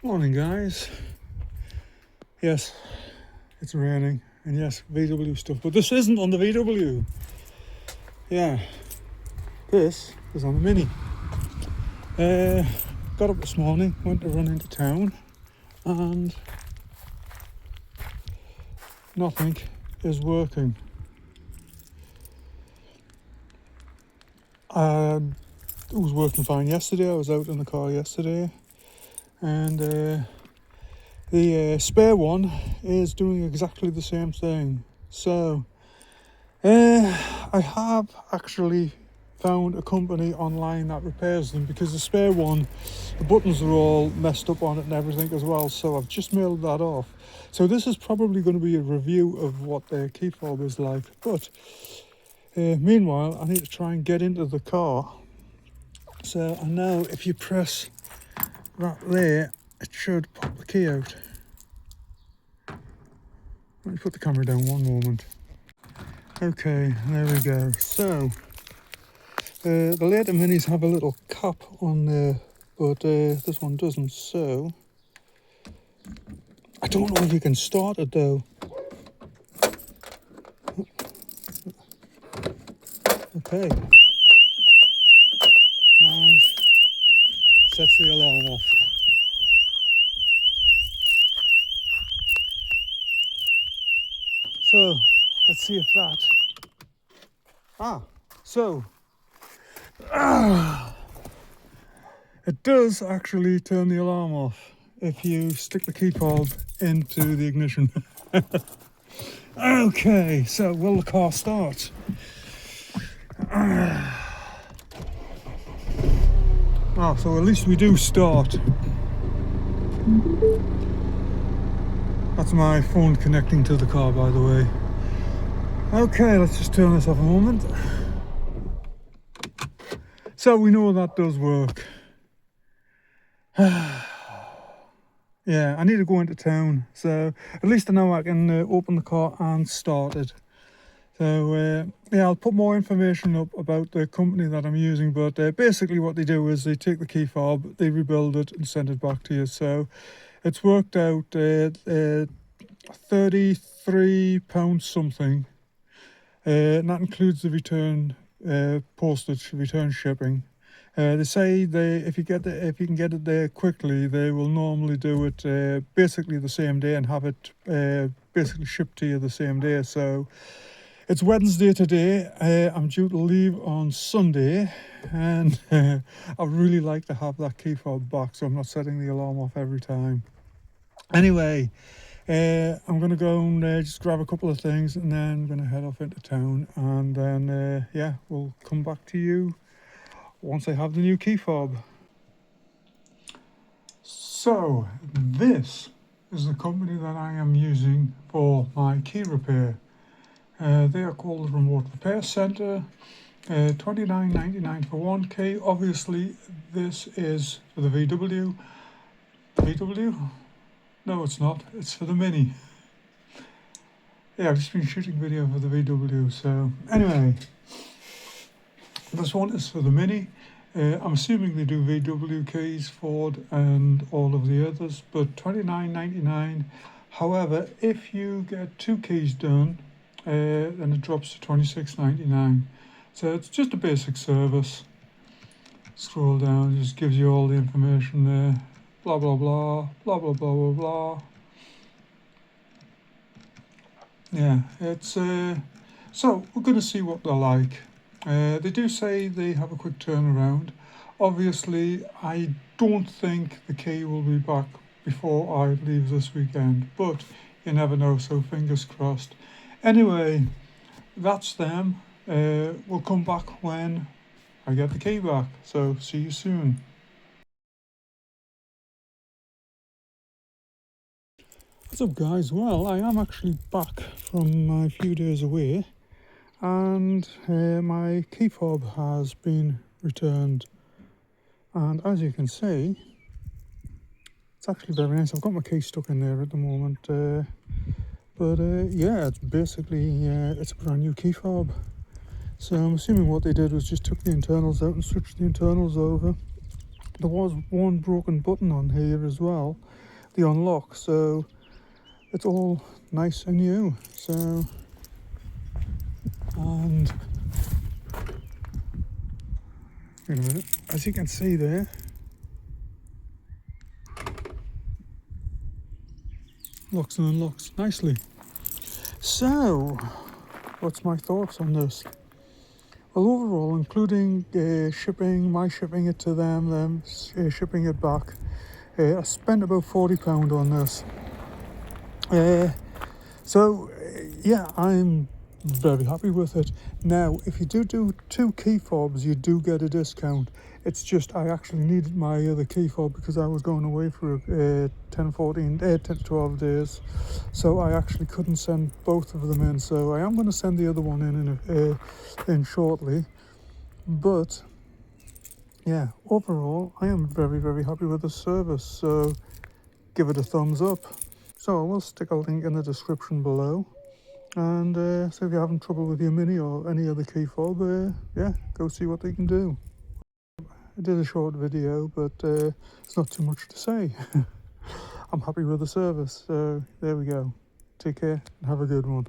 Morning guys. Yes, it's raining and yes, VW stuff, but this isn't on the VW. Yeah, this is on the Mini. Got up this morning, went to run into town and nothing is working. It was working fine yesterday. I was out in the car yesterday and the spare one is doing exactly the same thing. So I have actually found a company online that repairs them, because the spare one, the buttons are all messed up on it and everything as well, so I've just mailed that off. So this is probably going to be a review of what their key fob is like, but meanwhile I need to try and get into the car. So I know if you press that there, it should pop the key out. Let me put the camera down one moment. Okay, there we go. So the later Minis have a little cap on there, but this one doesn't, so I don't know if you can start it though. Okay, and sets the alarm off. So let's see if that it does actually turn the alarm off if you stick the key fob into the ignition. Okay, so will the car start? Oh, so at least we do start. That's my phone connecting to the car, by the way. Okay, let's just turn this off a moment. So we know that does work. Yeah, I need to go into town, so at least I know I can open the car and start it. So yeah, I'll put more information up about the company that I'm using, but basically what they do is they take the key fob, they rebuild it and send it back to you. So it's worked out £33 something, and that includes the return postage, return shipping. They say if you can get it there quickly, they will normally do it basically the same day and have it basically shipped to you the same day. So it's Wednesday today. I'm due to leave on Sunday, and I'd really like to have that key fob back so I'm not setting the alarm off every time. Anyway, I'm going to go and just grab a couple of things, and then I'm going to head off into town, and then yeah, we'll come back to you once I have the new key fob. So this is the company that I am using for my key repair. They are called the Remote Repair Centre. $29.99 for one key. Obviously this is for the VW. No, it's not. It's for the Mini. Yeah, I've just been shooting video for the VW. So anyway, this one is for the Mini. I'm assuming they do VW keys, Ford and all of the others, but $29.99. However, if you get two keys done, then it drops to $26.99. So it's just a basic service. Scroll down, it just gives you all the information there. Blah blah blah, blah blah blah blah blah. Yeah, it's so we're going to see what they're like. They do say they have a quick turnaround. Obviously, I don't think the key will be back before I leave this weekend, but you never know, so fingers crossed. Anyway, that's them. We'll come back when I get the key back, so see you soon. What's up guys? Well, I am actually back from my few days away, and my key fob has been returned, and as you can see, it's actually very nice. I've got my key stuck in there at the moment, but yeah, it's basically it's a brand new key fob. So I'm assuming what they did was just took the internals out and switched the internals over, There was one broken button on here as well, the unlock, so it's all nice and new. So, and wait a minute, as you can see there, locks and unlocks nicely. So, what's my thoughts on this? Well, overall, including shipping, my shipping it to them shipping it back, I spent about £40 on this. Yeah, I'm very happy with it. Now, if you do 2 key fobs, you do get a discount. It's just I actually needed my other key fob because I was going away for 10 to 12 days. So I actually couldn't send both of them in. So I am going to send the other one in shortly. But yeah, overall, I am very, very happy with the service. So give it a thumbs up. So I will stick a link in the description below. And so if you're having trouble with your Mini or any other key fob, yeah, go see what they can do. I did a short video, but it's not too much to say. I'm happy with the service, so there we go. Take care and have a good one.